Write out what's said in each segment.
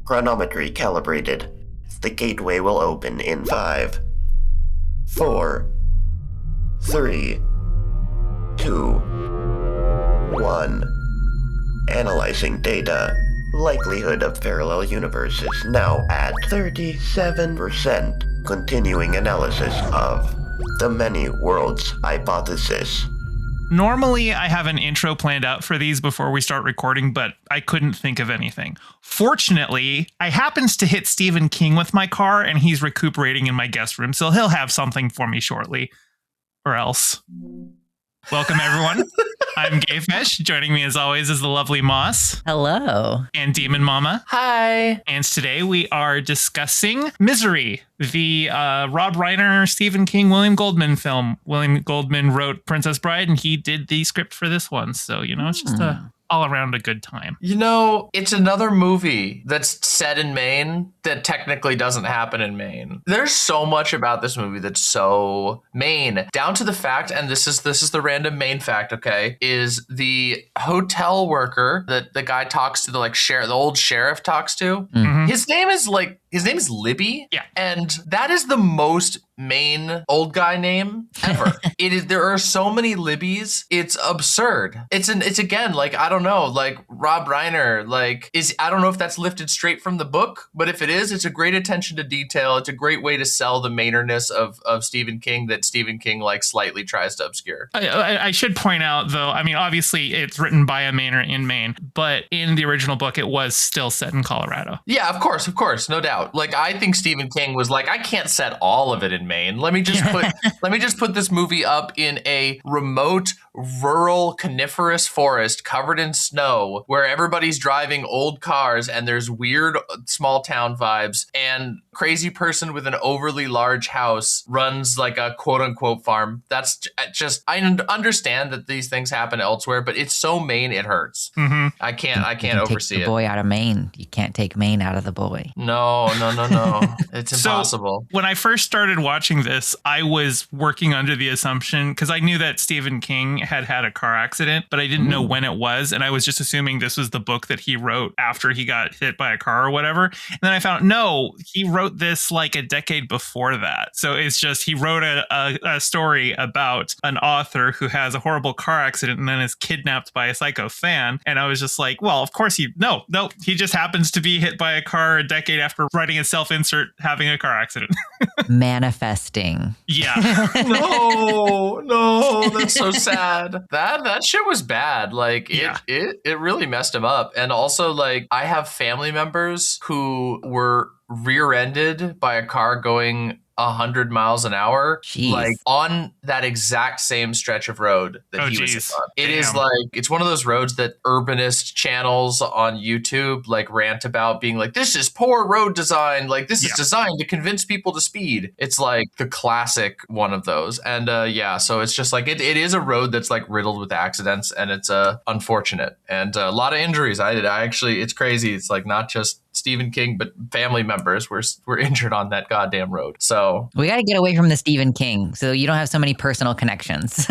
Chronometry calibrated. The gateway will open in 5, 4, 3, 2, 1. Analyzing data. Likelihood of parallel universes now at 37%. Continuing analysis of the many worlds hypothesis. Normally, I have an intro planned out for these before we start recording, but I couldn't think of anything. Fortunately, I happened to hit Stephen King with my car, and he's recuperating in my guest room, so he'll have something for me shortly. Or else. Welcome, everyone. I'm Gay Fish. Joining me, as always, is the lovely Moss. Hello. And DemonMama. Hi. And today we are discussing Misery, the Rob Reiner, Stephen King, William Goldman film. William Goldman wrote Princess Bride, and he did the script for this one. So, it's just all around a good time. It's another movie that's set in Maine that technically doesn't happen in Maine. There's so much about this movie that's so Maine, down to the fact, and this is the random Maine fact, okay, is the hotel worker that the guy talks to, the old sheriff talks to. Mm-hmm. His name is Libby. Yeah. And that is the most Maine old guy name ever. There are so many Libbies. It's absurd. It's again, I don't know, Rob Reiner, I don't know if that's lifted straight from the book, but if it is, it's a great attention to detail. It's a great way to sell the Mainerness of Stephen King that Stephen King slightly tries to obscure. I should point out, though, obviously it's written by a Mainer in Maine, but in the original book, it was still set in Colorado. Yeah, of course, no doubt. I think Stephen King was I can't set all of it in Maine. Let me just put this movie up in a remote, rural, coniferous forest covered in snow where everybody's driving old cars and there's weird small town vibes, and crazy person with an overly large house runs a quote unquote farm. That's just, I understand that these things happen elsewhere, but it's so Maine it hurts. Mm-hmm. I can't oversee take the boy out of Maine. You can't take Maine out of the boy. No. It's impossible. So when I first started watching this, I was working under the assumption, because I knew that Stephen King had a car accident, but I didn't know when it was. And I was just assuming this was the book that he wrote after he got hit by a car or whatever. And then I found, no, he wrote this a decade before that. So it's just, he wrote a story about an author who has a horrible car accident and then is kidnapped by a psycho fan. And I was just well, of course he just happens to be hit by a car a decade after writing a self-insert having a car accident. Manifesting. Yeah. No, that's so sad. That shit was bad. It really messed him up. And also I have family members who were rear-ended by a car going 100 miles an hour, Jeez. On that exact same stretch of road that he was on. It is it's one of those roads that urbanist channels on YouTube rant about, being this is poor road design. This is designed to convince people to speed. It's the classic one of those. And so it's just it is a road that's riddled with accidents, and it's unfortunate and a lot of injuries. I actually, it's crazy. It's not just Stephen King, but family members were injured on that goddamn road. So we got to get away from the Stephen King so you don't have so many personal connections.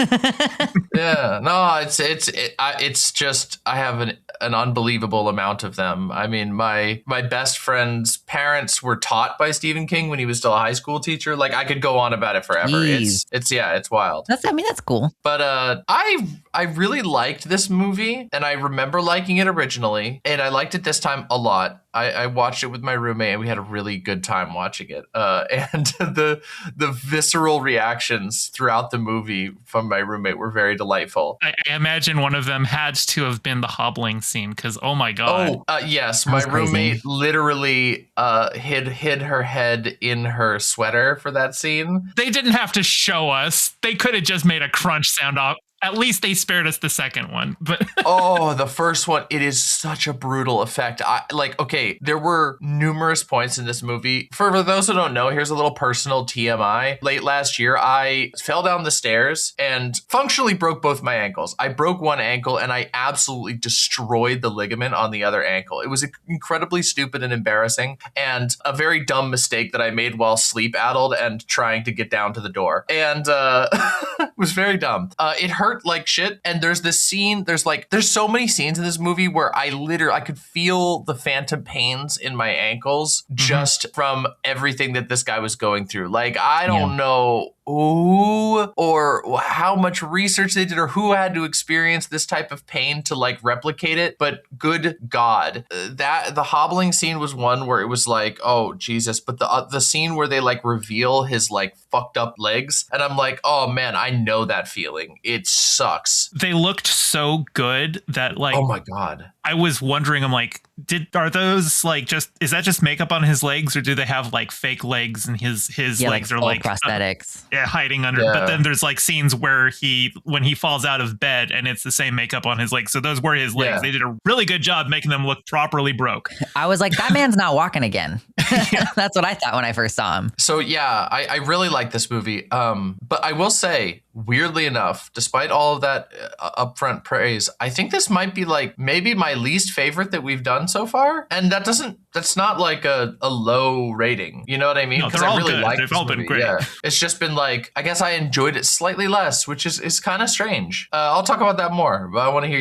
Yeah, no, it's just, I have an unbelievable amount of them. I mean, my best friend's parents were taught by Stephen King when he was still a high school teacher. I could go on about it forever. Jeez. It's wild. That's cool. But I really liked this movie, and I remember liking it originally, and I liked it this time a lot. I watched it with my roommate, and we had a really good time watching it. And the visceral reactions throughout the movie from my roommate were very delightful. I imagine one of them had to have been the hobbling scene, because oh my god. Yes, my roommate literally hid her head in her sweater for that scene. They didn't have to show us. They could have just made a crunch sound off. At least they spared us the second one. But the first one, it is such a brutal effect. There were numerous points in this movie. For those who don't know, here's a little personal TMI. Late last year, I fell down the stairs and functionally broke both my ankles. I broke one ankle and I absolutely destroyed the ligament on the other ankle. It was incredibly stupid and embarrassing, and a very dumb mistake that I made while sleep-addled and trying to get down to the door. And was very dumb. It hurt like shit. And there's this scene, there's so many scenes in this movie where I could feel the phantom pains in my ankles just from everything that this guy was going through. Like, I don't know who or how much research they did or who had to experience this type of pain to like replicate it, but good God, that the hobbling scene was one where it was like, oh Jesus, but the scene where they like reveal his like fucked up legs, and I'm like, oh man, I know that feeling. It sucks. They looked so good that like, oh my God, I was wondering, I'm like, are those like is that just makeup on his legs, or do they have like fake legs and his legs are like prosthetics? Hiding under. But then there's like scenes where when he falls out of bed and it's the same makeup on his legs. So those were his legs. They did a really good job making them look properly broke. I was like, that man's not walking again. That's what I thought when I first saw him. So yeah, I really like this movie. But I will say, weirdly enough, despite all of that upfront praise, I think this might be like maybe my least favorite that we've done so far. And that's not like a low rating. You know what I mean? No, they're all good. They've all been great. Yeah. It's just been like, I guess I enjoyed it slightly less, which is kind of strange. I'll talk about that more, but I want to hear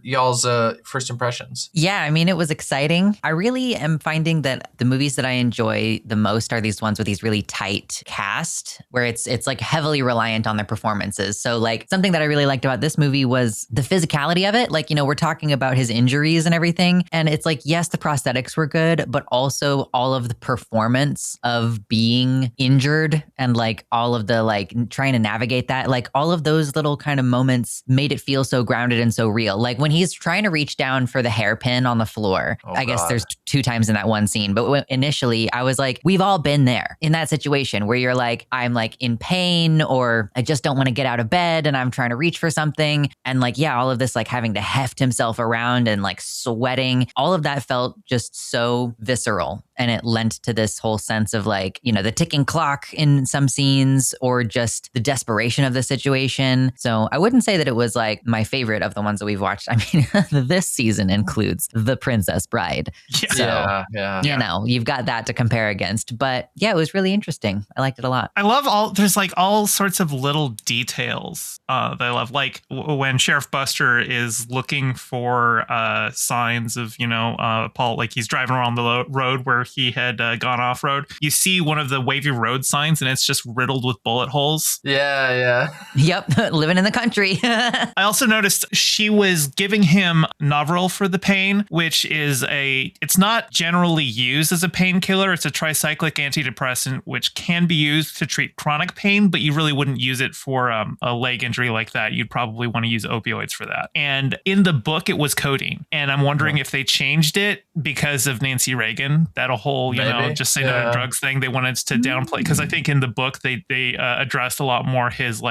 y'all's first impressions. Yeah, I mean, it was exciting. I really am finding that the movies that I enjoy the most are these ones with these really tight cast, where it's like heavily reliant on their performances. So like something that I really liked about this movie was the physicality of it. Like, you know, we're talking about his injuries and everything. And it's like, yes, the prosthetics were good, but also all of the performance of being injured and like all of the like trying to navigate that, like all of those little kind of moments made it feel so grounded and so real. Like when he's trying to reach down for the hairpin on the floor, I guess there's 2 times in that one scene. But initially I was like, we've all been there in that situation where you're like, I'm like in pain, or I just don't want to get out of bed and I'm trying to reach for something. And like, yeah, all of this, like having to heft himself around and like sweating, all of that felt just so visceral. And it lent to this whole sense of like, you know, the ticking clock in some scenes or just the desperation of the situation. So I wouldn't say that it was like my favorite of the ones that we've watched. I mean, this season includes The Princess Bride. So, you know, you've got that to compare against. But yeah, it was really interesting. I liked it a lot. I love there's like all sorts of little details that I love. Like when Sheriff Buster is looking for signs of, you know, Paul, like he's driving around the road where he had gone off road. You see one of the wavy road signs and it's just riddled with bullet holes. Yeah. Yep. Living in the country. I also noticed she was giving him Novril for the pain, which is it's not generally used as a painkiller. It's a tricyclic antidepressant, which can be used to treat chronic pain, but you really wouldn't use it for a leg injury like that. You'd probably want to use opioids for that. And in the book, it was codeine. And I'm wondering if they changed it because of Nancy Reagan, that whole, you know, just say no to drugs thing. They wanted to downplay, because I think in the book they addressed a lot more his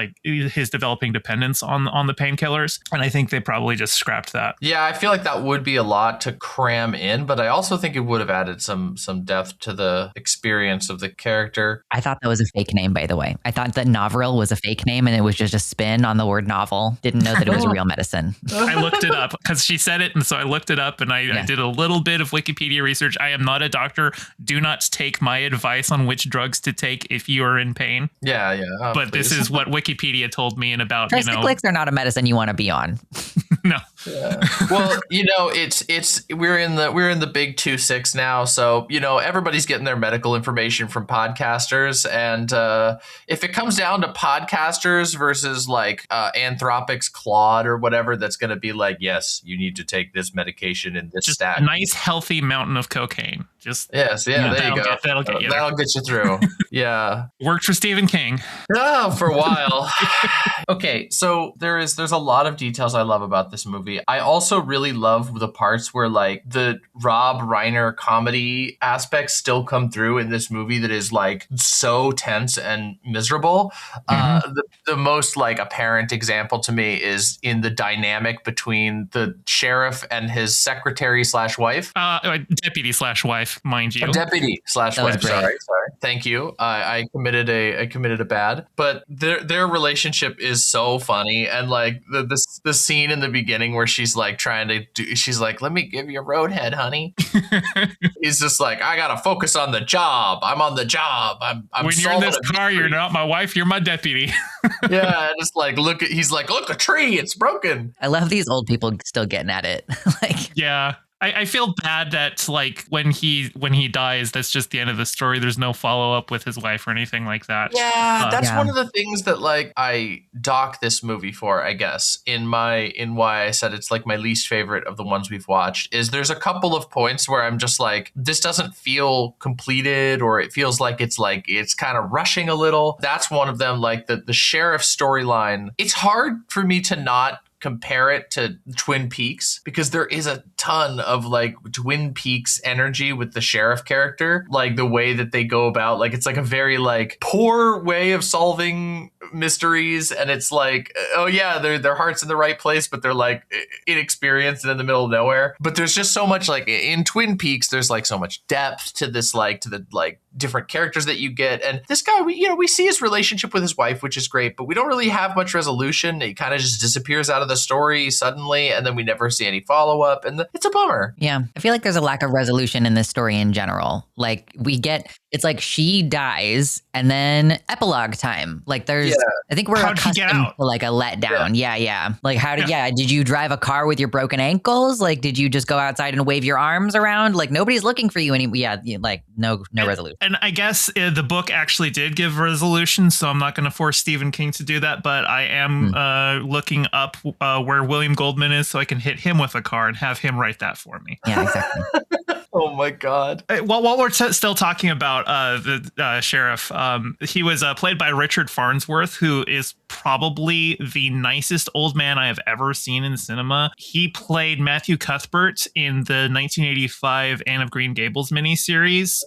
developing dependence on the painkillers, and I think they probably just scrapped that. Yeah, I feel like that would be a lot to cram in, but I also think it would have added some depth to the experience of the character. I thought that was a fake name, by the way. I thought that Novril was a fake name and it was just a spin on the word novel. Didn't know that it was real medicine. I looked it up because she said it, and so I looked it up and I did a little bit of Wikipedia research. I am not a doctor. Do not take my advice on which drugs to take if you are in pain. Yeah. Oh, but please. This is what Wikipedia told me, and about, Tricyclics are not a medicine you want to be on. No. Yeah. Well, you know, we're in the big 2-6 now, so you know everybody's getting their medical information from podcasters, and if it comes down to podcasters versus like Anthropic's Claude or whatever, that's going to be like, yes, you need to take this medication in this stack. A nice healthy mountain of cocaine. Just yes, there you go. That'll get you through. Yeah, worked for Stephen King. Oh, for a while. Okay, so there's a lot of details I love about this movie. I also really love the parts where like the Rob Reiner comedy aspects still come through in this movie that is like so tense and miserable. The most like apparent example to me is in the dynamic between the sheriff and his secretary/wife. Deputy/wife, mind you. Deputy/wife. Sorry. Thank you. I committed a bad, but their relationship is so funny, and like the scene in the beginning where where she's like trying to do, she's like, let me give you a roadhead, honey. He's just like, I gotta focus on the job. I'm on the job. I'm when you're in this car, you're not my wife, you're my deputy. Yeah, and it's like, he's like, look, a tree, it's broken. I love these old people still getting at it. Like, yeah. I feel bad that like when he dies, that's just the end of the story. There's no follow up with his wife or anything like that. Yeah, that's one of the things that like I dock this movie for, I guess, in why I said it's like my least favorite of the ones we've watched, is there's a couple of points where I'm just like, this doesn't feel completed, or it feels like it's kind of rushing a little. That's one of them, like the sheriff storyline. It's hard for me to not compare it to Twin Peaks, because there is a ton of like Twin Peaks energy with the sheriff character, like the way that they go about, like it's like a very like poor way of solving mysteries, and it's like, oh yeah, their heart's in the right place, but they're like inexperienced and in the middle of nowhere. But there's just so much, like in Twin Peaks, there's like so much depth to this, like to the like different characters that you get. And this guy, we see his relationship with his wife, which is great, but we don't really have much resolution. It kind of just disappears out of the story suddenly, and then we never see any follow-up, and it's a bummer. Yeah, I feel like there's a lack of resolution in this story in general. Like it's like she dies and then epilogue time. Like there's, I think we're accustomed to like a letdown. Yeah. Like did you drive a car with your broken ankles? Like, did you just go outside and wave your arms around? Like nobody's looking for you anymore. Yeah, like no resolution. And I guess the book actually did give resolution, so I'm not going to force Stephen King to do that, but I am looking up where William Goldman is so I can hit him with a car and have him write that for me. Yeah, exactly. Oh my God. While we're still talking about the sheriff, he was played by Richard Farnsworth, who is probably the nicest old man I have ever seen in cinema. He played Matthew Cuthbert in the 1985 Anne of Green Gables miniseries,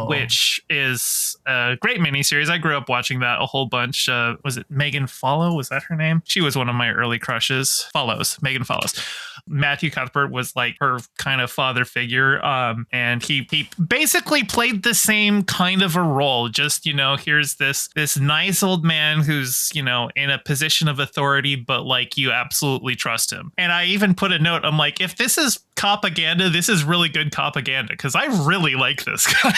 which is a great miniseries. I grew up watching that a whole bunch. Was it Megan Follow? Was that her name? She was one of my early crushes. Megan Follows. Matthew Cuthbert was like her kind of father figure. And he basically played the same kind of a role. Just, here's this nice old man who's, in a position of authority, but like you absolutely trust him. And I even put a note. I'm like, if this is propaganda, this is really good propaganda, because I really like this guy.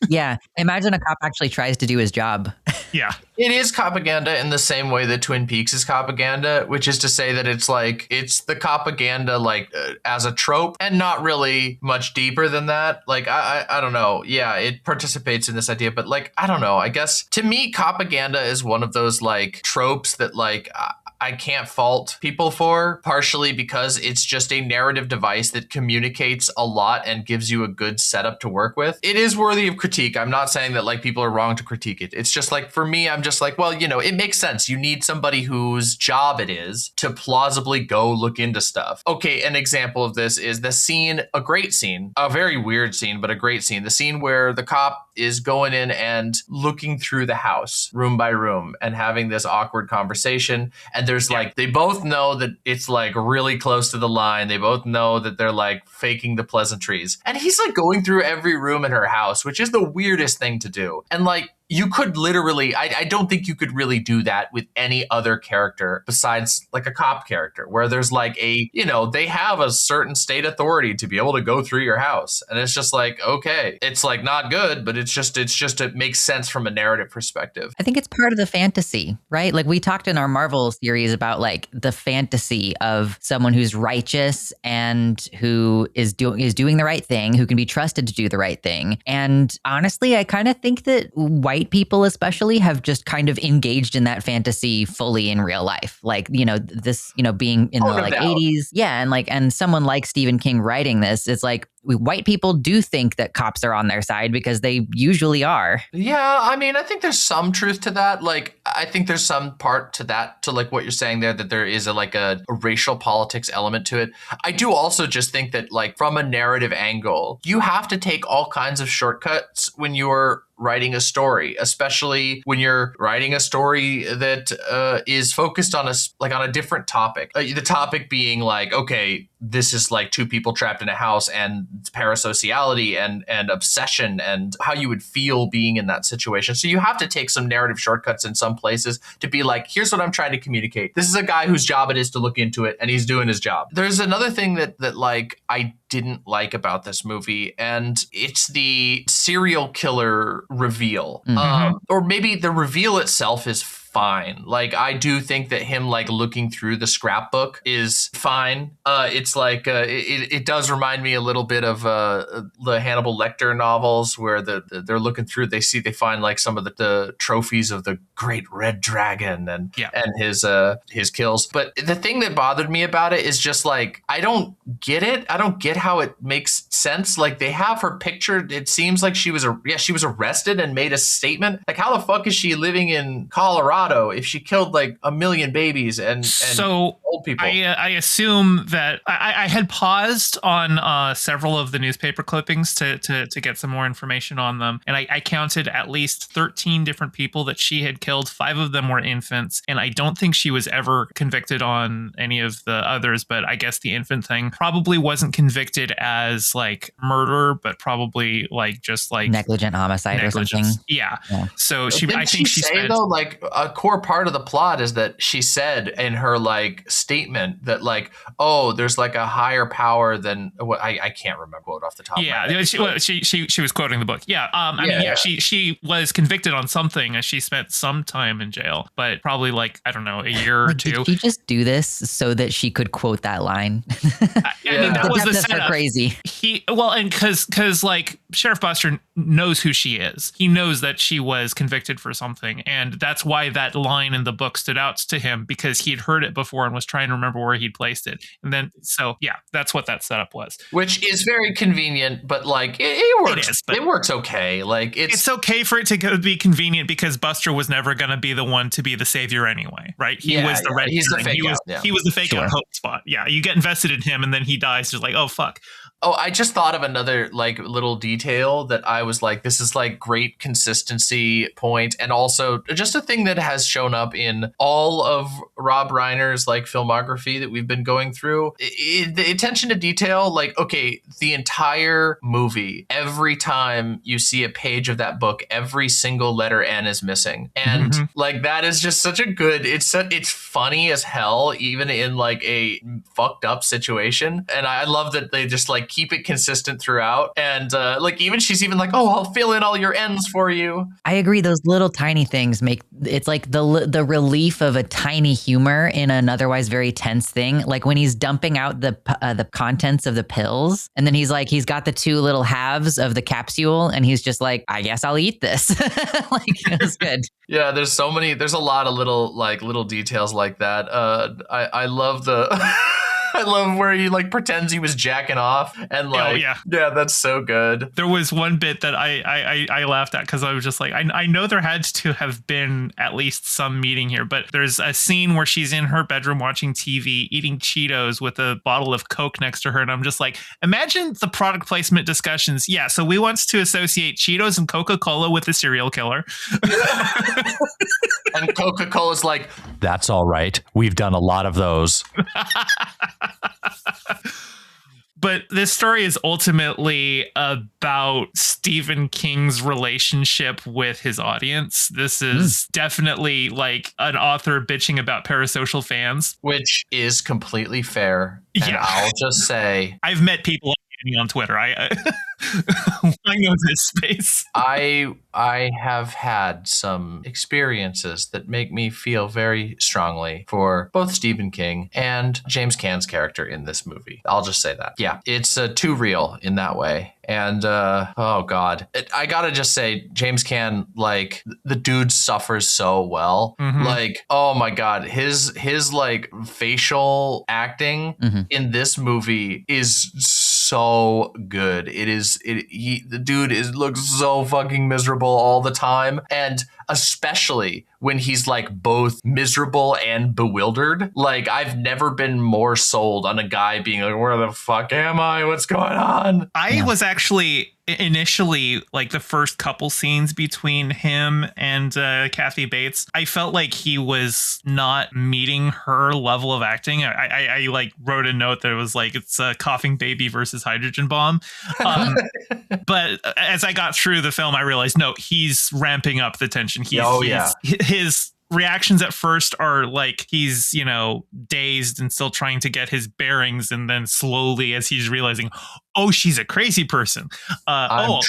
Yeah. Imagine a cop actually tries to do his job. Yeah. It is propaganda in the same way that Twin Peaks is propaganda, which is to say that it's like, it's the propaganda like as a trope and not really much deeper than that. Like, I don't know. Yeah, it participates in this idea, but like, I don't know. I guess to me, propaganda is one of those like tropes that like, I can't fault people for, partially because it's just a narrative device that communicates a lot and gives you a good setup to work with. It is worthy of critique. I'm not saying that like people are wrong to critique it. It's just like, for me, I'm just like, well, it makes sense. You need somebody whose job it is to plausibly go look into stuff. Okay, an example of this is the scene, a great scene, a very weird scene, but a great scene. The scene where the cop is going in and looking through the house room by room and having this awkward conversation. And there's like, they both know that it's like really close to the line. They both know that they're like faking the pleasantries. And he's like going through every room in her house, which is the weirdest thing to do. And like, you could literally, I don't think you could really do that with any other character besides like a cop character, where there's like they have a certain state authority to be able to go through your house. And it's just like, okay, it's like not good, but it makes sense from a narrative perspective. I think it's part of the fantasy, right? Like we talked in our Marvel series about like the fantasy of someone who's righteous and who is doing the right thing, who can be trusted to do the right thing. And honestly, I kind of think that white people especially have just kind of engaged in that fantasy fully in real life. Like, this, being in the like 80s. Yeah. And someone like Stephen King writing this, it's like, white people do think that cops are on their side because they usually are. Yeah, I mean, I think there's some truth to that. Like, I think there's some part to that, to like what you're saying there, that there is a racial politics element to it. I do also just think that like from a narrative angle, you have to take all kinds of shortcuts when you're writing a story, especially when you're writing a story that is focused on a different topic. The topic being like, okay, this is like two people trapped in a house and parasociality and obsession and how you would feel being in that situation. So you have to take some narrative shortcuts in some places to be like, here's what I'm trying to communicate. This is a guy whose job it is to look into it, and he's doing his job. There's another thing that like I didn't like about this movie, and it's the serial killer reveal. Or maybe the reveal itself is fine. Like, I do think that him like looking through the scrapbook is fine. It's like it does remind me a little bit of the Hannibal Lecter novels, where they're looking through, they find like some of the trophies of the Great Red Dragon and his kills. But the thing that bothered me about it is just like, I don't get it. I don't get how it makes sense. Like, they have her pictured. It seems like she was arrested and made a statement. Like, how the fuck is she living in Colorado if she killed like 1 million babies and old people? I assume that I had paused on several of the newspaper clippings to get some more information on them, and I counted at least 13 different people that she had killed. 5 of them were infants, and I don't think she was ever convicted on any of the others, but I guess the infant thing probably wasn't convicted as like murder, but probably like just like negligent homicide or something. Yeah. So I think she said, though, like a core part of the plot is that she said in her like statement that like, oh, there's like a higher power than what I can't remember what off the top. Yeah, she was quoting the book. Yeah, she was convicted on something, and she spent some time in jail, but probably like, I don't know, a year or two. Did she just do this so that she could quote that line? I mean, that was the setup. Crazy. And because like Sheriff Buster knows who she is. He knows that she was convicted for something, and that's why that line in the book stood out to him, because he'd heard it before and was trying to remember where he'd placed it. And then, so yeah, that's what that setup was. Which is very convenient, but like it works. It works okay. Like it's okay for it to be convenient because Buster was never going to be the one to be the savior anyway, right? He was the red. He's the fake out. He was the fake out hope spot. Yeah, you get invested in him, and then he dies. Just like, oh fuck. Oh, I just thought of another like little detail that I was like, this is like great consistency point, and also just a thing that has shown up in all of Rob Reiner's like filmography that we've been going through. The attention to detail, like, okay, the entire movie, every time you see a page of that book, every single letter N is missing, and like that is just such a good. It's funny as hell, even in like a fucked up situation, and I love that they just like keep it consistent throughout, and like even she's even like, oh, I'll fill in all your ends for you. I agree. Those little tiny things make it's like the relief of a tiny humor in an otherwise very tense thing. Like when he's dumping out the contents of the pills, and then he's got the 2 little halves of the capsule, and he's just like, I guess I'll eat this. Like, it was good. Yeah, there's a lot of little details like that. I love the I love where he like pretends he was jacking off, and like, yeah, that's so good. There was one bit that I laughed at because I was just like, I know there had to have been at least some meeting here, but there's a scene where she's in her bedroom watching TV, eating Cheetos with a bottle of Coke next to her, and I'm just like, imagine the product placement discussions. Yeah, so we want to associate Cheetos and Coca-Cola with a serial killer. And Coca-Cola's like, that's all right. We've done a lot of those. But this story is ultimately about Stephen King's relationship with his audience. This is definitely like an author bitching about parasocial fans. Which is completely fair. And yeah. I'll just say, I've met people on Twitter. I know this space. I have had some experiences that make me feel very strongly for both Stephen King and James Caan's character in this movie. I'll just say that. Yeah, it's too real in that way. And oh God, I gotta just say, James Caan, like the dude suffers so well. Like, oh my God, his like facial acting in this movie is so good. The dude looks so fucking miserable all the time, and especially when he's like both miserable and bewildered. Like, I've never been more sold on a guy being like, where the fuck am I? What's going on? I was actually initially, like the first couple scenes between him and Kathy Bates, I felt like he was not meeting her level of acting. I like wrote a note that it was like, it's a coughing baby versus hydrogen bomb. But as I got through the film, I realized, no, he's ramping up the tension. His reactions at first are like he's, you know, dazed and still trying to get his bearings, and then slowly, as he's realizing, oh, she's a crazy person. I'm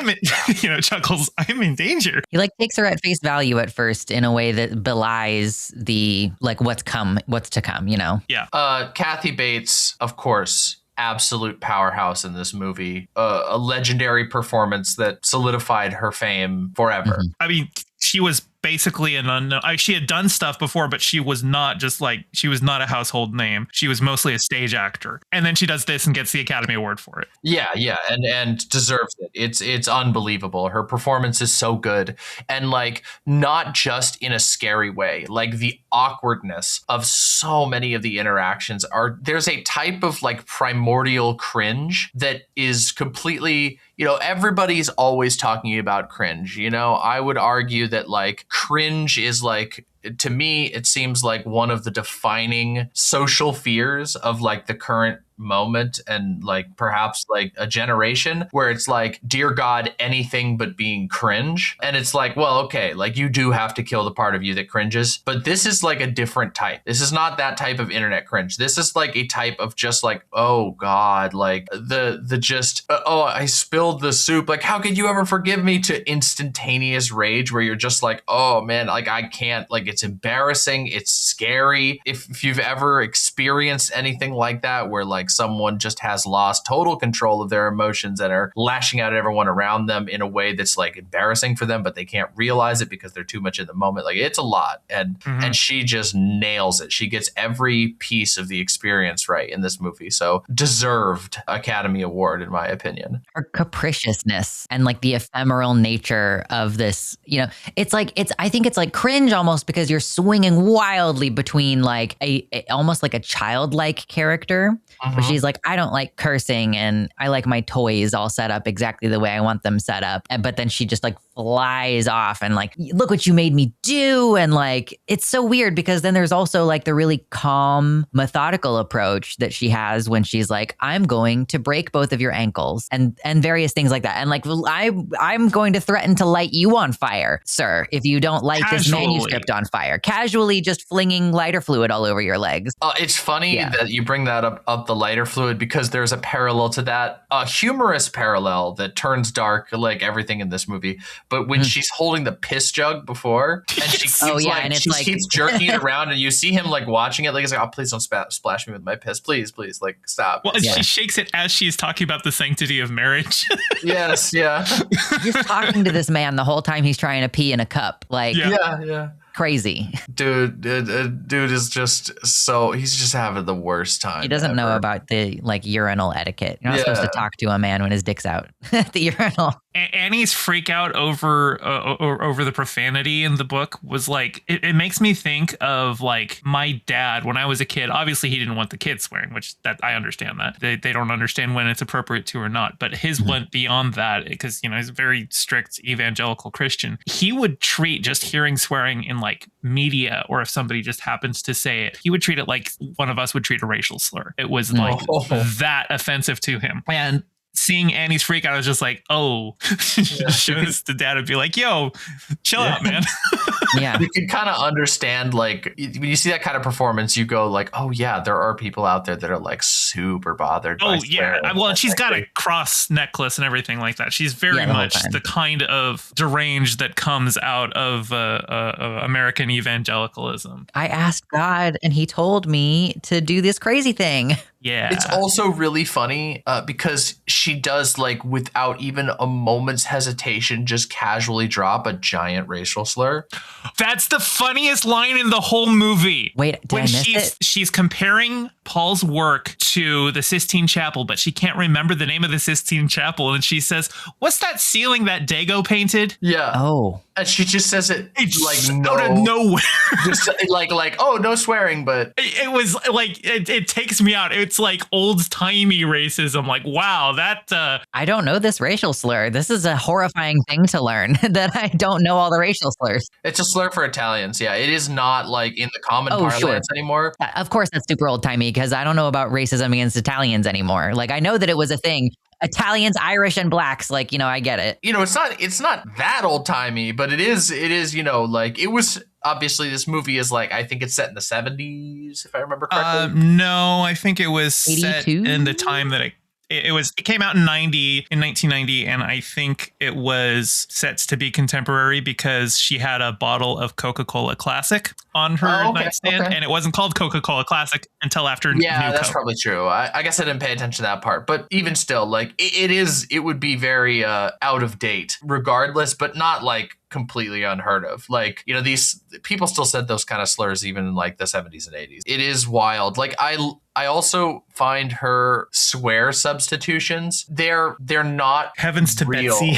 in, you know, chuckles, I'm in danger. He like takes her at face value at first in a way that belies the like what's to come, you know? Yeah. Kathy Bates, of course, absolute powerhouse in this movie. A legendary performance that solidified her fame forever. Mm-hmm. I mean, she was basically an unknown. She had done stuff before, but she was not a household name. She was mostly a stage actor. And then she does this and gets the Academy Award for it. Yeah, and deserves it. It's unbelievable. Her performance is so good. And like, not just in a scary way, like the awkwardness of so many of the interactions there's a type of like primordial cringe that is completely, you know, everybody's always talking about cringe. You know, I would argue that like cringe is like, to me, it seems like one of the defining social fears of like the current moment, and like perhaps like a generation, where it's like, dear God, anything but being cringe. And it's like, well, okay, like you do have to kill the part of you that cringes, but this is like a different type. This is not that type of internet cringe. This is like a type of just like, oh God, like the just, oh, I spilled the soup. Like, how could you ever forgive me, to instantaneous rage where you're just like, oh man, like I can't, like it's embarrassing. It's scary. If you've ever experienced anything like that, where like someone just has lost total control of their emotions and are lashing out at everyone around them in a way that's like embarrassing for them, but they can't realize it because they're too much in the moment. Like, it's a lot. And she just nails it. She gets every piece of the experience right in this movie. So deserved Academy Award, in my opinion. Her capriciousness and like the ephemeral nature of this, you know, I think it's like cringe almost because you're swinging wildly between like a almost like a childlike character, where she's like, I don't like cursing and I like my toys all set up exactly the way I want them set up. But then she just like flies off and like, look what you made me do. And like, it's so weird because then there's also like the really calm, methodical approach that she has when she's like, I'm going to break both of your ankles and various things like that. And like, I'm going to threaten to light you on fire, sir, if you don't light this manuscript on fire. Casually just flinging lighter fluid all over your legs. It's funny that you bring that up the lighter fluid, because there's a parallel to that, a humorous parallel that turns dark like everything in this movie. But when she's holding the piss jug before, and she keeps keeps jerking it around, and you see him like watching it, like he's like, oh, please don't splash me with my piss, please, like stop. Well, she shakes it as she's talking about the sanctity of marriage. Yes, yeah. He's talking to this man the whole time he's trying to pee in a cup, like yeah. Crazy. Dude is just he's just having the worst time. He doesn't know about the like urinal etiquette. You're not supposed to talk to a man when his dick's out at the urinal. Annie's freak out over the profanity in the book was like, it makes me think of like my dad when I was a kid. Obviously he didn't want the kids swearing, which that I understand that they don't understand when it's appropriate to or not, but his went beyond that because, you know, he's a very strict evangelical Christian. He would treat just hearing swearing in like media, or if somebody just happens to say it, he would treat it like one of us would treat a racial slur. It was like that offensive to him. And seeing Annie's freak out, I was just like, oh, show this to dad and be like, yo, chill out, man. Yeah. You can kind of understand, like, when you see that kind of performance, you go like, oh yeah, there are people out there that are like super bothered. Oh yeah. Well, she's got a cross necklace and everything like that. She's very much the kind of deranged that comes out of American evangelicalism. I asked God and he told me to do this crazy thing. Yeah. It's also really funny because she does, like, without even a moment's hesitation, just casually drop a giant racial slur. That's the funniest line in the whole movie. Wait, did I miss it? She's comparing Paul's work to the Sistine Chapel, but she can't remember the name of the Sistine Chapel. And she says, what's that ceiling that Dago painted? Yeah. Oh. And she just says it out of nowhere. Just like, oh, no swearing, but it was like it takes me out. It's like old-timey racism. Like, wow, that I don't know this racial slur. This is a horrifying thing to learn that I don't know all the racial slurs. It's a slur for Italians. Yeah, it is not like in the common parlance anymore. Of course, that's super old-timey because I don't know about racism against Italians anymore. Like, I know that it was a thing. Italians, Irish, and blacks, like, I get it. It's not that old timey, but it is, like it was. Obviously, this movie is like, I think it's set in the 70s, if I remember correctly. No, I think it was 82? set in the time that it came out in 1990, and I think it was set to be contemporary because she had a bottle of Coca-Cola Classic on her nightstand, and it wasn't called Coca-Cola Classic until after New that's Coke. probably true. I guess I didn't pay attention to that part, but even still, like it would be very out of date regardless, but not like completely unheard of. Like, these people still said those kind of slurs even in like the 70s and 80s. It is wild. Like I also find her swear substitutions, they're not heavens to real. Betsy.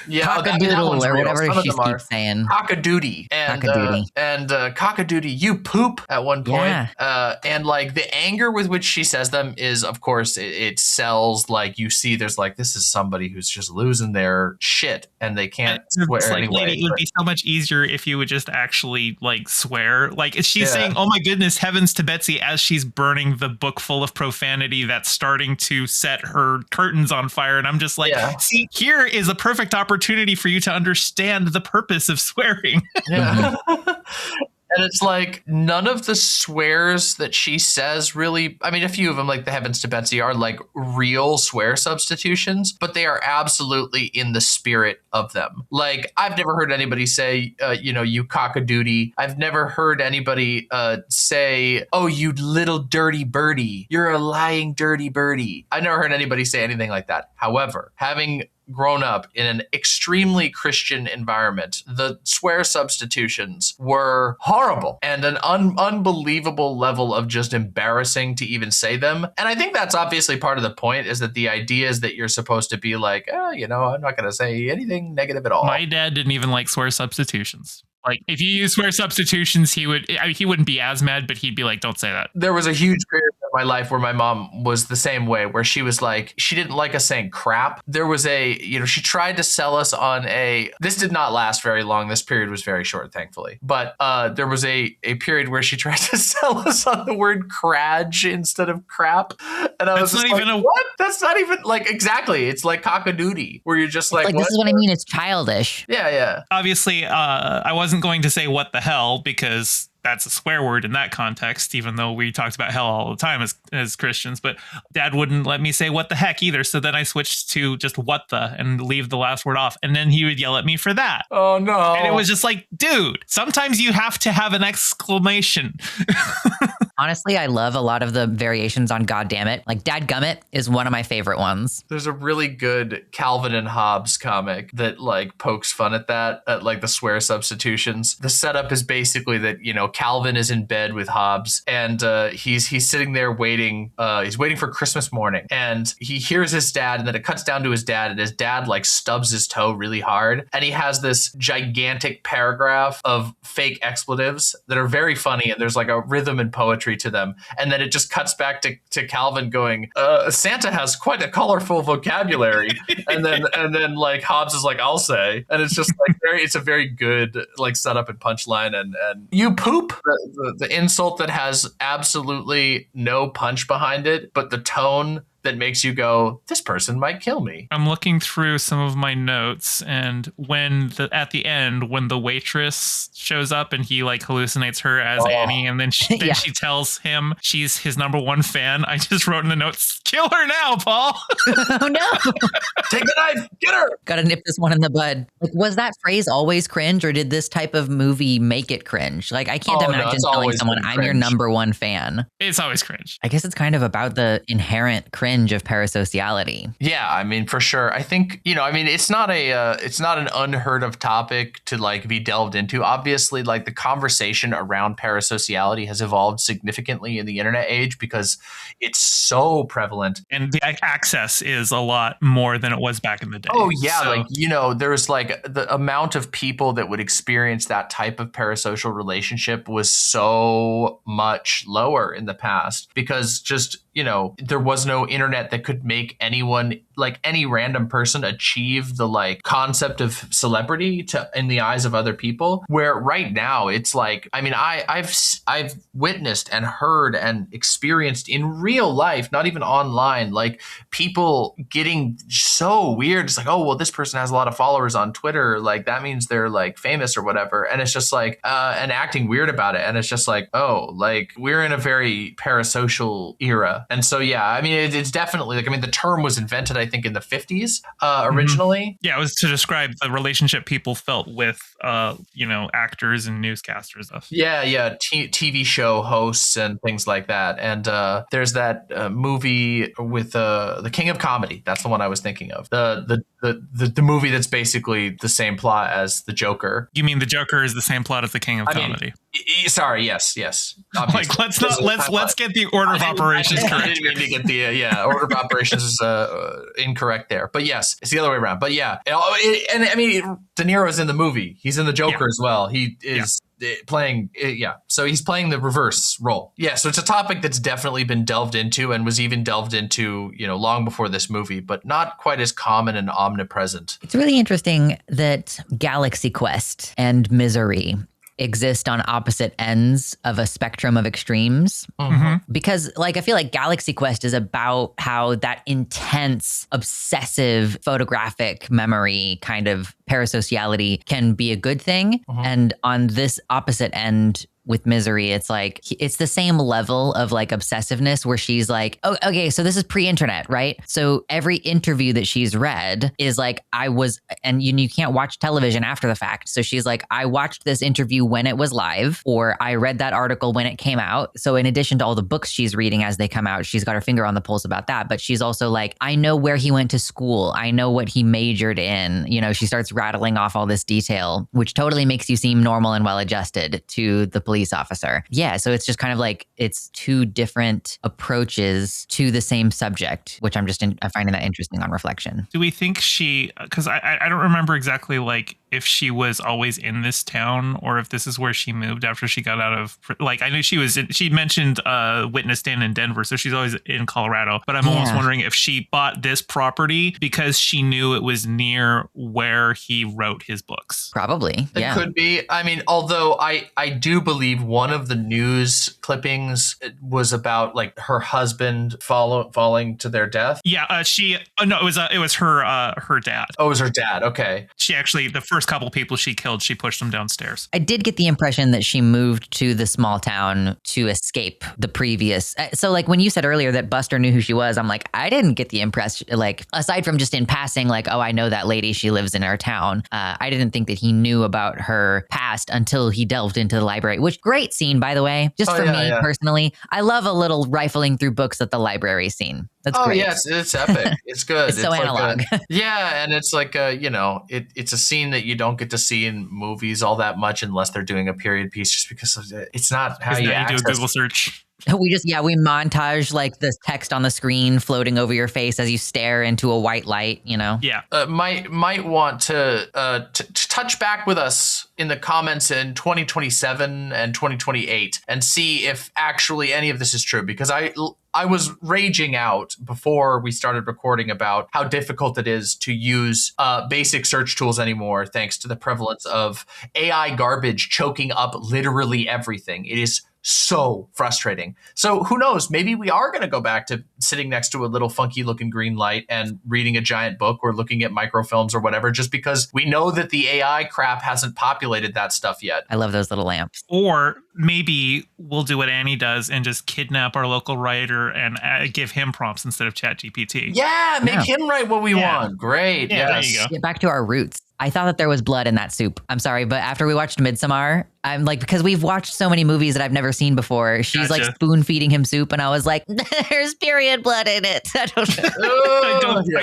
Yeah, cock-a-doodle or whatever she keeps saying. Cock-a-doodie. And cock-a-doodie, you poop at one point. Yeah. And like the anger with which she says them is, of course, it sells. Like you see, there's like, this is somebody who's just losing their shit and they can't swear anyway. It would be so much easier if you would just actually like swear. Like she's saying, oh my goodness, heavens to Betsy, as she's burning the book full of profanity that's starting to set her curtains on fire. And I'm just like, see, here is a perfect opportunity for you to understand the purpose of swearing. Yeah. And it's like none of the swears that she says really, I mean, a few of them, like the heavens to Betsy, are like real swear substitutions, but they are absolutely in the spirit of them. Like, I've never heard anybody say, you cock-a-doodie. I've never heard anybody say, oh, you little dirty birdie. You're a lying dirty birdie. I've never heard anybody say anything like that. However, having grown up in an extremely Christian environment, the swear substitutions were horrible and an unbelievable level of just embarrassing to even say them. And I think that's obviously part of the point, is that the idea is that you're supposed to be like, I'm not going to say anything negative at all. My dad didn't even like swear substitutions. Like, if you use swear substitutions, he wouldn't be as mad, but he'd be like, don't say that. There was a huge period of my life where my mom was the same way, where she was like, she didn't like us saying crap. There was she tried to sell us on this did not last very long. This period was very short, thankfully. But there was a period where she tried to sell us on the word craj instead of crap. And I was just like, what? That's not even like, exactly. It's like cock-a-doodie, where you're just like, this is what I mean. It's childish. Yeah. Obviously, I wasn't going to say what the hell, because that's a swear word in that context, even though we talked about hell all the time as Christians. But Dad wouldn't let me say what the heck either. So then I switched to just what the and leave the last word off. And then he would yell at me for that. Oh, no. And it was just like, dude, sometimes you have to have an exclamation. Honestly, I love a lot of the variations on goddammit. Like dadgummit is one of my favorite ones. There's a really good Calvin and Hobbes comic that like pokes fun at that, at like the swear substitutions. The setup is basically that, Calvin is in bed with Hobbes, and he's sitting there waiting. He's waiting for Christmas morning, and he hears his dad, and then it cuts down to his dad, and his dad like stubs his toe really hard, and he has this gigantic paragraph of fake expletives that are very funny, and there's like a rhythm and poetry to them, and then it just cuts back to Calvin going, Santa has quite a colorful vocabulary, and then like Hobbes is like, I'll say, and it's just like it's a very good like setup and punchline, and you poop, the insult that has absolutely no punch behind it, but the tone that makes you go, this person might kill me. I'm looking through some of my notes, and at the end, when the waitress shows up and he like hallucinates her as Annie, and then she tells him she's his number one fan, I just wrote in the notes, kill her now, Paul. Oh no. Take the knife, get her. Gotta nip this one in the bud. Like, was that phrase always cringe, or did this type of movie make it cringe? Like, I can't imagine telling someone I'm your number one fan. It's always cringe. I guess it's kind of about the inherent cringe fringe of parasociality. Yeah, I mean, for sure. I think, I mean, it's not an unheard of topic to like be delved into. Obviously, like the conversation around parasociality has evolved significantly in the internet age because it's so prevalent. And the access is a lot more than it was back in the day. Oh, yeah. So, like, there's like the amount of people that would experience that type of parasocial relationship was so much lower in the past because just, there was no internet that could make anyone, like any random person, achieve the like concept of celebrity in the eyes of other people. Where right now it's like, I mean, I've witnessed and heard and experienced in real life, not even online, like people getting so weird. It's like, oh, well, this person has a lot of followers on Twitter. Like that means they're like famous or whatever. And it's just like, and acting weird about it. And it's just like, oh, like we're in a very parasocial era. And so, yeah, I mean, it's definitely like, I mean, the term was invented, I think, in the 50s originally. Yeah, it was to describe the relationship people felt with, actors and newscasters. Yeah. TV show hosts and things like that. And there's that movie with the King of Comedy. That's the one I was thinking of. The movie that's basically the same plot as the Joker. You mean the Joker is the same plot as the King of Comedy? Sorry, yes. Like let's get the order of operations correct. I didn't mean to get the order of operations is incorrect there. But yes, it's the other way around. But yeah, and I mean, De Niro's in the movie. He's in the Joker as well. He is playing, so he's playing the reverse role. Yeah, so it's a topic that's definitely been delved into and was even delved into, long before this movie, but not quite as common and omnipresent. It's really interesting that Galaxy Quest and Misery exist on opposite ends of a spectrum of extremes. Because like I feel like Galaxy Quest is about how that intense obsessive photographic memory kind of parasociality can be a good thing. And on this opposite end with Misery, it's like, it's the same level of like obsessiveness where she's like, oh, okay, so this is pre-internet, right? So every interview that she's read is like, and you can't watch television after the fact. So she's like, I watched this interview when it was live, or I read that article when it came out. So in addition to all the books she's reading as they come out, she's got her finger on the pulse about that. But she's also like, I know where he went to school. I know what he majored in. She starts rattling off all this detail, which totally makes you seem normal and well-adjusted to the police officer. Yeah, so it's just kind of like it's two different approaches to the same subject, which I'm finding that interesting on reflection. Do we think because I don't remember exactly like if she was always in this town or if this is where she moved after she got out of, like I knew she mentioned witness stand in Denver, so she's always in Colorado, but I'm almost wondering if she bought this property because she knew it was near where he wrote his books. Probably. It could be. I mean, although I do believe one of the news clippings was about like her husband falling to their death. Yeah, it was her dad. Oh, it was her dad. Okay. She actually, the first couple people she killed, she pushed them downstairs. I did get the impression that she moved to the small town to escape the previous. So like when you said earlier that Buster knew who she was, I'm like, I didn't get the impression, like aside from just in passing, like, oh, I know that lady, she lives in our town. I didn't think that he knew about her past until he delved into the library, which great scene, by the way, just for me personally. I love a little rifling through books at the library scene. That's great. Yeah, it's epic. It's good. It's so analog. And it's like it's a scene that you don't get to see in movies all that much unless they're doing a period piece, just because it's not how you do a Google search. We montage like the text on the screen floating over your face as you stare into a white light, Yeah. Might want to touch back with us in the comments in 2027 and 2028 and see if actually any of this is true, because I was raging out before we started recording about how difficult it is to use basic search tools anymore, thanks to the prevalence of AI garbage choking up literally everything. It is so frustrating. So who knows? Maybe we are going to go back to sitting next to a little funky looking green light and reading a giant book or looking at microfilms or whatever, just because we know that the AI crap hasn't populated that stuff yet. I love those little lamps. Or maybe we'll do what Annie does and just kidnap our local writer and give him prompts instead of ChatGPT. Yeah, make him write what we want. Great. Yeah, yes. there you go. Get back to our roots. I thought that there was blood in that soup. I'm sorry, but after we watched Midsommar, I'm like, because we've watched so many movies that I've never seen before. She's like spoon feeding him soup, and I was like, there's period blood in it. I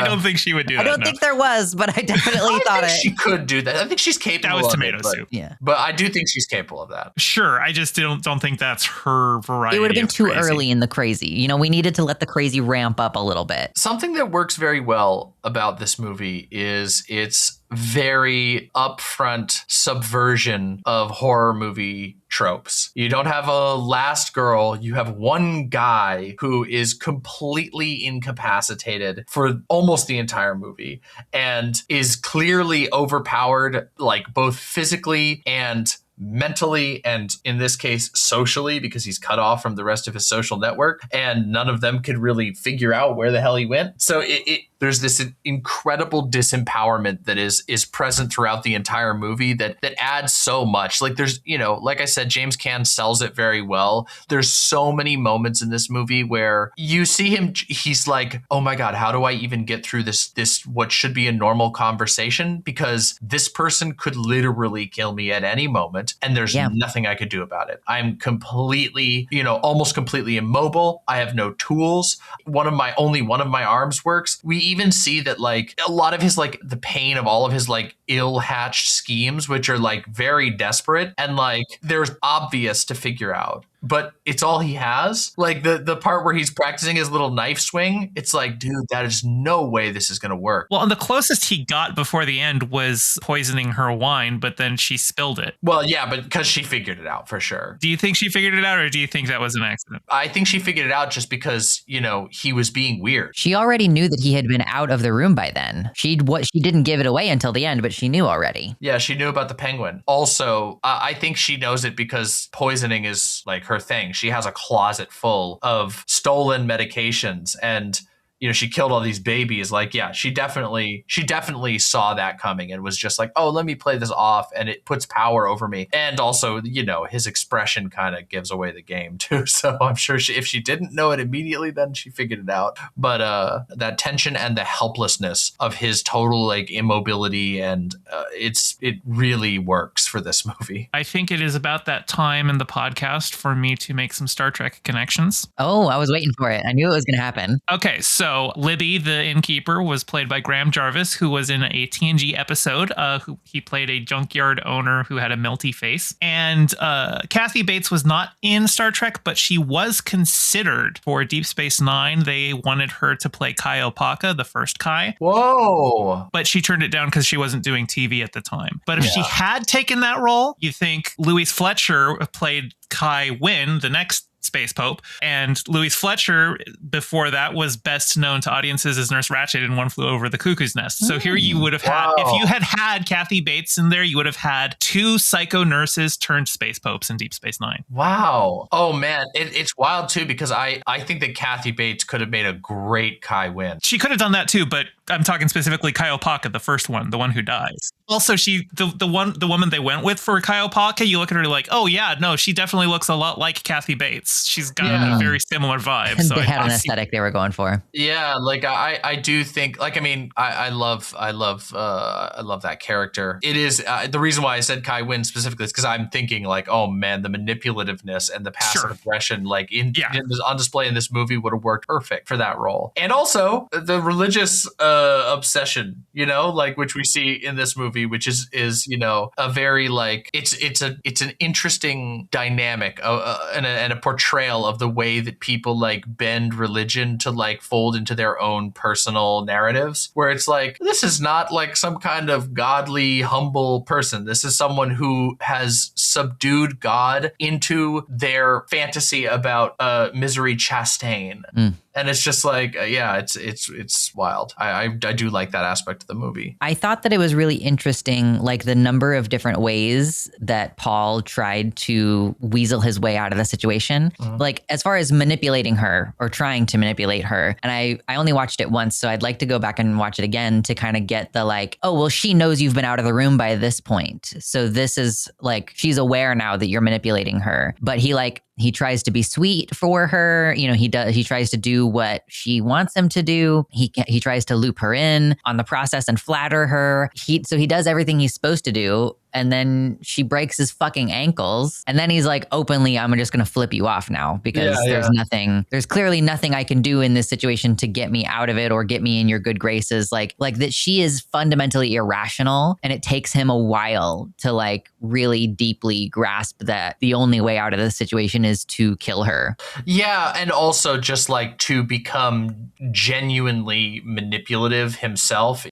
don't think she would do that. I don't think there was, but I definitely thought it. She could do that. I think she's capable. That was of tomato it, soup. Yeah, but I do think she's capable of that. Sure, I just don't think that's her variety. It would have been too crazy. early in the crazy. You know, we needed to let the crazy ramp up a little bit. Something that works very well about this movie is its very upfront subversion of horror movie tropes. You don't have a last girl, you have one guy who is completely incapacitated for almost the entire movie and is clearly overpowered, like both physically and mentally, and in this case socially, because he's cut off from the rest of his social network, and none of them could really figure out where the hell he went. So there's this incredible disempowerment that is present throughout the entire movie that adds so much. Like there's, you know, like I said, James Caan sells it very well. There's so many moments in this movie where you see him, he's like, oh my God, how do I even get through this what should be a normal conversation? Because this person could literally kill me at any moment, and there's nothing I could do about it. I'm completely, almost completely immobile. I have no tools. Only one of my arms works. We even see that like a lot of his like the pain of all of his like ill-hatched schemes, which are like very desperate and like they're obvious to figure out, but it's all he has. Like the part where he's practicing his little knife swing, it's like, dude, that is no way this is going to work. Well, and the closest he got before the end was poisoning her wine, but then she spilled it. Well, yeah, but because she figured it out for sure. Do you think she figured it out, or do you think that was an accident? I think she figured it out just because, he was being weird. She already knew that he had been out of the room by then. She didn't give it away until the end, but she knew already. Yeah, she knew about the penguin. Also, I think she knows it because poisoning is like her thing. She has a closet full of stolen medications, and she killed all these babies. Like, yeah, she definitely saw that coming and was just like, oh, let me play this off, and it puts power over me. And also, his expression kind of gives away the game too. So I'm sure if she didn't know it immediately, then she figured it out. But that tension and the helplessness of his total like immobility, and it really works for this movie. I think it is about that time in the podcast for me to make some Star Trek connections. Oh, I was waiting for it. I knew it was going to happen. Okay, so Libby, the innkeeper, was played by Graham Jarvis, who was in a TNG episode. He played a junkyard owner who had a melty face. And Kathy Bates was not in Star Trek, but she was considered for Deep Space Nine. They wanted her to play Kai Opaka, the first Kai. Whoa! But she turned it down because she wasn't doing TV at the time. But if she had taken that role, you think Louise Fletcher played Kai Wynn, the next Space Pope, and Louise Fletcher before that was best known to audiences as Nurse Ratched in One Flew Over the Cuckoo's Nest. So here you would have had, if you had Kathy Bates in there, you would have had two psycho nurses turned Space Popes in Deep Space Nine. Wow. Oh man, it's wild too, because I think that Kathy Bates could have made a great Kai Wynn. She could have done that too, but I'm talking specifically Kai Opaka, the first one, the one who dies. Also, the woman they went with for Kai Opaka, you look at her like, oh yeah, no, she definitely looks a lot like Kathy Bates. She's got a very similar vibe. And so they had an aesthetic they were going for. Yeah, like I do think, like, I mean, I love that character. It is the reason why I said Kai Wynn specifically is because I'm thinking like, oh man, the manipulativeness and the passive aggression, like on display in this movie would have worked perfect for that role. And also the religious obsession, like which we see in this movie, which is a very like it's an interesting dynamic and a portrayal of the way that people like bend religion to like fold into their own personal narratives, where it's like, this is not like some kind of godly, humble person. This is someone who has subdued God into their fantasy about Misery Chastain. And it's just like, it's wild. I do like that aspect of the movie. I thought that it was really interesting, like the number of different ways that Paul tried to weasel his way out of the situation. Mm-hmm. Like as far as manipulating her or trying to manipulate her. And I only watched it once, so I'd like to go back and watch it again to kind of get the like, oh, well, she knows you've been out of the room by this point. So this is like, she's aware now that you're manipulating her. But he tries to be sweet for her. He tries to do what she wants him to do. He tries to loop her in on the process and flatter her. So he does everything he's supposed to do. And then she breaks his fucking ankles. And then he's like, openly, I'm just going to flip you off now because there's clearly nothing I can do in this situation to get me out of it or get me in your good graces. Like that she is fundamentally irrational, and it takes him a while to like really deeply grasp that the only way out of this situation is to kill her. Yeah. And also just like to become genuinely manipulative himself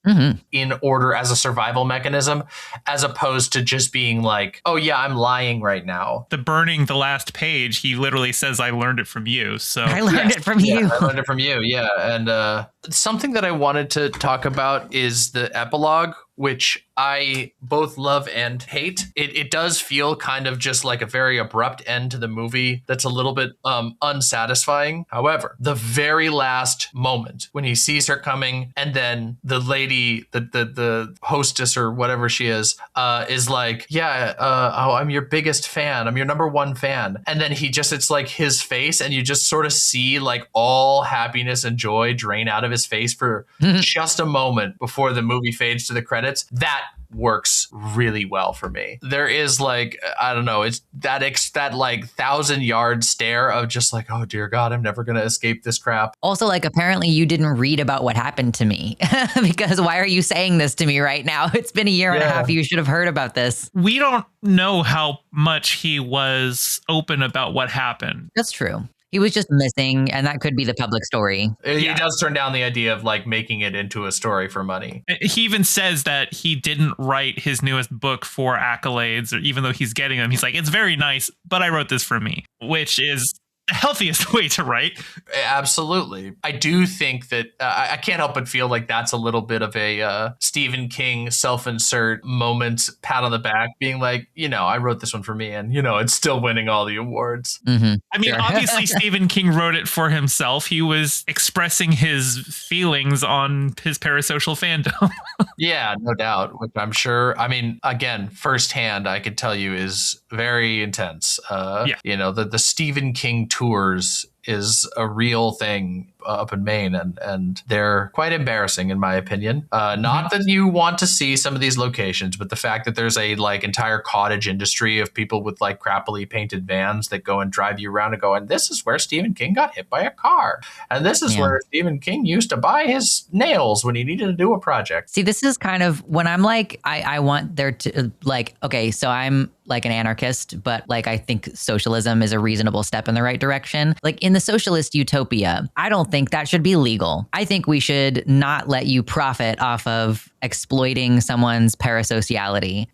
in order as a survival mechanism, as opposed to just being like, oh yeah, I'm lying right now. The burning the last page, he literally says, I learned it from you. So I learned it from you. I learned it from you. Yeah. And something that I wanted to talk about is the epilogue, which I both love and hate. It does feel kind of just like a very abrupt end to the movie that's a little bit unsatisfying. However, the very last moment when he sees her coming, and then the lady, the hostess or whatever she is like, yeah, I'm your biggest fan. I'm your number one fan. And then it's like his face, and you just sort of see like all happiness and joy drain out of his face for just a moment before the movie fades to the credits. That works really well for me. There is like, I don't know, it's that like 1,000-yard stare of just like, oh dear God, I'm never gonna escape this crap. Also, like, apparently you didn't read about what happened to me because why are you saying this to me right now? It's been a year and a half. You should have heard about this. We don't know how much he was open about what happened. That's true. He was just missing, and that could be the public story. He does turn down the idea of like making it into a story for money. He even says that he didn't write his newest book for accolades, or even though he's getting them. He's like, it's very nice, but I wrote this for me, which is the healthiest way to write. Absolutely. I do think that I can't help but feel like that's a little bit of a Stephen King self-insert moment, pat on the back, being like, I wrote this one for me, and, it's still winning all the awards. Mm-hmm. I mean, obviously, Stephen King wrote it for himself. He was expressing his feelings on his parasocial fandom. Yeah, no doubt, which I'm sure, I mean, again, firsthand, I could tell you is very intense. The Stephen King tours is a real thing up in Maine, and they're quite embarrassing in my opinion. Not that you want to see some of these locations, but the fact that there's a like entire cottage industry of people with like crappily painted vans that go and drive you around and go, and this is where Stephen King got hit by a car, and this is where Stephen King used to buy his nails when he needed to do a project. See, this is kind of when I'm like, I want there to like, okay, so I'm like an anarchist, but like I think socialism is a reasonable step in the right direction. Like in the socialist utopia, I don't think that should be legal. I think we should not let you profit off of exploiting someone's parasociality.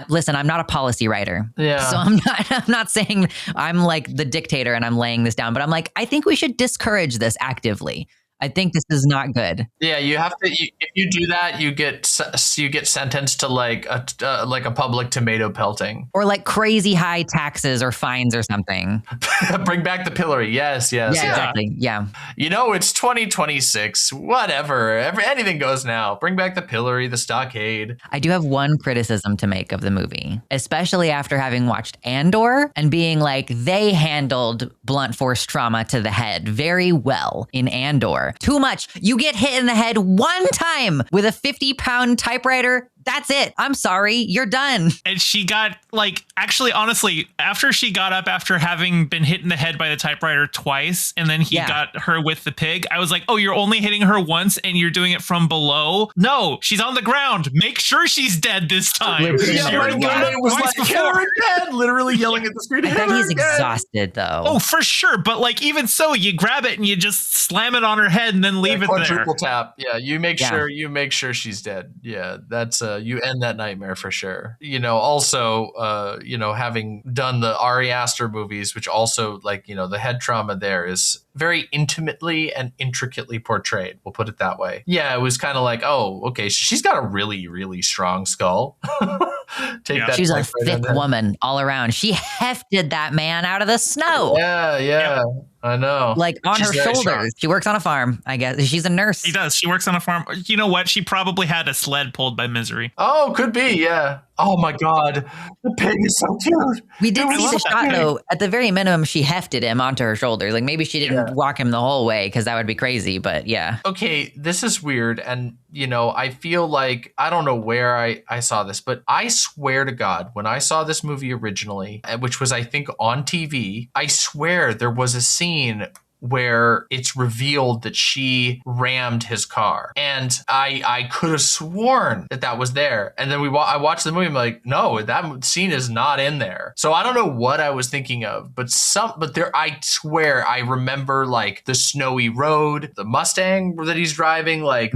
Listen, I'm not a policy writer. Yeah. So I'm not saying I'm like the dictator and I'm laying this down, but I'm like, I think we should discourage this actively. I think this is not good. Yeah, you have to. If you do that, you get sentenced to like a public tomato pelting, or like crazy high taxes or fines or something. Bring back the pillory. Yes. Yeah, exactly. Yeah. It's 2026. Whatever. Anything goes now. Bring back the pillory, the stockade. I do have one criticism to make of the movie, especially after having watched Andor and being like, they handled blunt force trauma to the head very well in Andor. Too much. You get hit in the head one time with a 50-pound typewriter. That's it. I'm sorry. You're done. And she got actually, honestly, after she got up after having been hit in the head by the typewriter twice, and then he got her with the pig, I was like, oh, you're only hitting her once and you're doing it from below? No, she's on the ground. Make sure she's dead this time. Literally yelling at the screen. I bet he's exhausted though. Oh, for sure. But even so, you grab it and you just slam it on her head and then leave it there. Quadruple tap. Yeah, you make sure she's dead. Yeah, that's you end that nightmare for sure. Also, having done the Ari Aster movies, which also the head trauma there is very intimately and intricately portrayed. We'll put it that way. Yeah, it was kind of like, oh, okay, she's got a really, really strong skull. She's a thick woman all around. She hefted that man out of the snow. Yeah. I know. Like on She's her very shoulders. strong. She works on a farm, I guess. She's a nurse. She does. She works on a farm. You know what? She probably had a sled pulled by Misery. Oh, could be, yeah. Oh my God, the pig is so cute. We did I see love the that shot pig. though. At the very minimum, she hefted him onto her shoulder. Like maybe she didn't walk him the whole way because that would be crazy. But yeah. Okay, this is weird. And, I feel like, I don't know where I saw this, but I swear to God, when I saw this movie originally, which was, I think, on TV, I swear there was a scene where it's revealed that she rammed his car. And I could have sworn that was there. And then I watched the movie, I'm like, no, that scene is not in there. So I don't know what I was thinking of, but there, I swear I remember like the snowy road, the Mustang that he's driving, like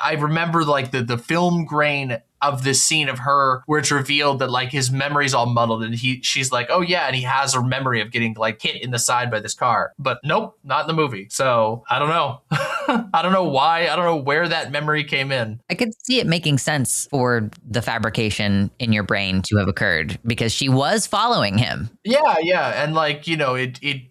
I remember like the film grain of this scene of her where it's revealed that like his memory's all muddled and she's like, oh yeah, and he has a memory of getting like hit in the side by this car. But nope, not in the movie. So I don't know. I don't know why. I don't know where that memory came in. I could see it making sense for the fabrication in your brain to have occurred because she was following him. Yeah. And like,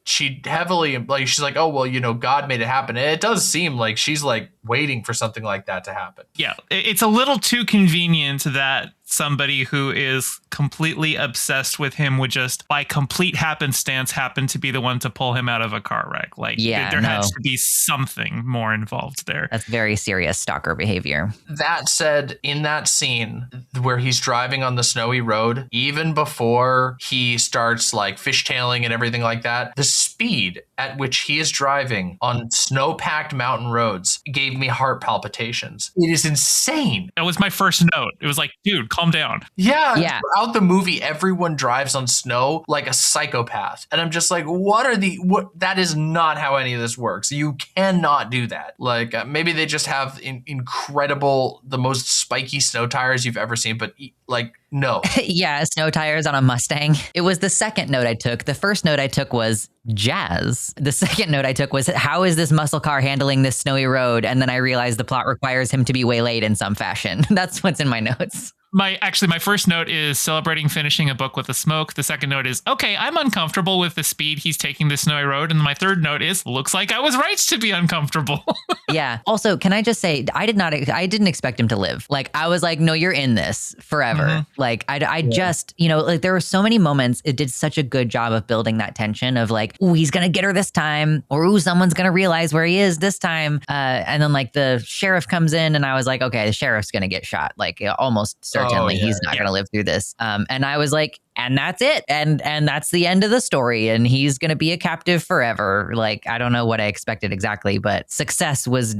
she heavily, like, she's like, oh, well, God made it happen. And it does seem like she's like waiting for something like that to happen. Yeah, it's a little too convenient that somebody who is completely obsessed with him would just, by complete happenstance, happen to be the one to pull him out of a car wreck. Like, there has to be something more involved there. That's very serious stalker behavior. That said, in that scene where he's driving on the snowy road, even before he starts like fishtailing and everything like that, the speed at which he is driving on snow-packed mountain roads gave me heart palpitations. It is insane. That was my first note. It was like, dude, calm down. Yeah. Throughout the movie, everyone drives on snow like a psychopath. And I'm just like, that is not how any of this works. You cannot do that. Like maybe they just have incredible, the most spiky snow tires you've ever seen, but like, no. Yeah, snow tires on a Mustang. It was the second note I took. The first note I took was jazz. The second note I took was, how is this muscle car handling this snowy road? And then I realized the plot requires him to be waylaid in some fashion. That's what's in my notes. My first note is celebrating finishing a book with a smoke. The second note is, okay, I'm uncomfortable with the speed he's taking the snowy road. And my third note is, looks like I was right to be uncomfortable. Yeah. Also, can I just say, I didn't expect him to live. Like, I was like, no, you're in this forever. Mm-hmm. Like, I just, like there were so many moments. It did such a good job of building that tension of like, ooh, he's going to get her this time, or ooh, someone's going to realize where he is this time. And then like the sheriff comes in and I was like, okay, the sheriff's going to get shot. Like almost certainly he's not going to live through this. And I was like, and that's it. And that's the end of the story. And he's going to be a captive forever. Like, I don't know what I expected exactly, but success was,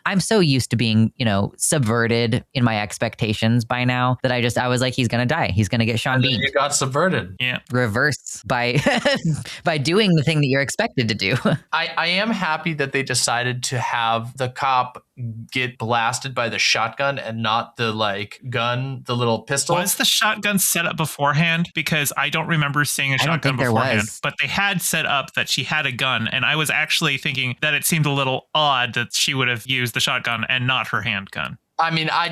I'm so used to being, subverted in my expectations by now that I was like, he's going to die. He's going to get Sean Bean. You got subverted. Yeah. Reverse by, by doing the thing that you're expected to do. I am happy that they decided to have the cop get blasted by the shotgun and not the like gun, the little pistol. Was the shotgun set up beforehand? Because I don't remember seeing a shotgun beforehand, but they had set up that she had a gun. And I was actually thinking that it seemed a little odd that she would have used the shotgun and not her handgun. I mean, I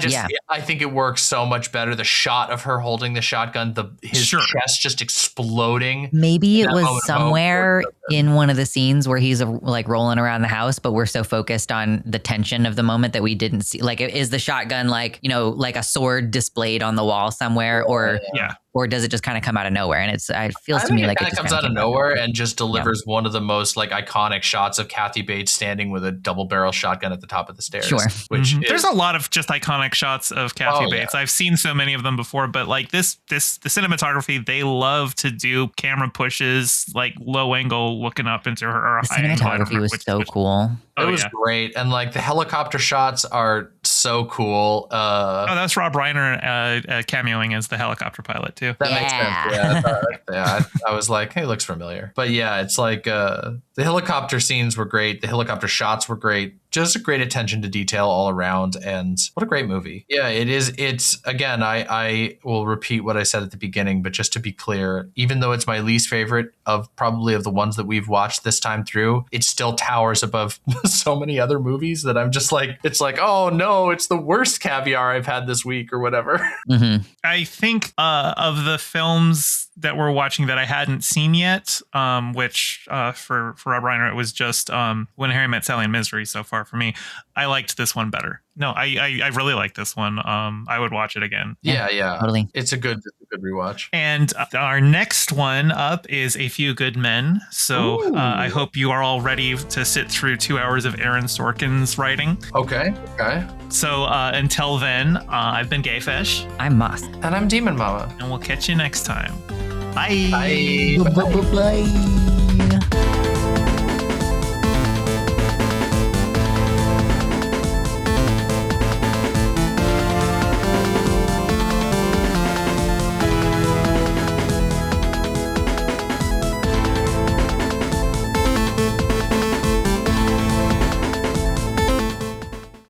think it works so much better. The shot of her holding the shotgun, his chest just exploding. Maybe it was somewhere in one of the scenes where he's like rolling around the house, but we're so focused on the tension of the moment that we didn't see. Like, is the shotgun like, like a sword displayed on the wall somewhere, or or does it just kind of come out of nowhere? And it feels to me like it comes out of nowhere and just delivers one of the most like iconic shots of Kathy Bates standing with a double barrel shotgun at the top of the stairs. Sure. Which there's a lot of just iconic shots of Kathy Bates. I've seen so many of them before, but like the cinematography, they love to do camera pushes, like low angle looking up into her. The cinematography was so cool. It was great. And like the helicopter shots are so cool. That's Rob Reiner cameoing as the helicopter pilot too. That makes sense. Yeah, I was like, hey, looks familiar. But yeah, it's like the helicopter scenes were great. The helicopter shots were great. Just a great attention to detail all around. And what a great movie. Yeah, it is. It's, again, I will repeat what I said at the beginning, but just to be clear, even though it's my least favorite of the ones that we've watched this time through, it still towers above so many other movies that I'm just like, it's like, oh no, no, it's the worst caviar I've had this week or whatever. Mm-hmm. I think of the films that we're watching that I hadn't seen yet, which for Rob Reiner, it was just When Harry Met Sally and Misery so far for me. I liked this one better. No, I really like this one. I would watch it again. Yeah. Totally. It's a good rewatch. And our next one up is A Few Good Men. So I hope you are all ready to sit through 2 hours of Aaron Sorkin's writing. Okay. So until then, I've been Gayfish. I'm Moss. And I'm Demon Mama. And we'll catch you next time. Bye. Bye. Bye.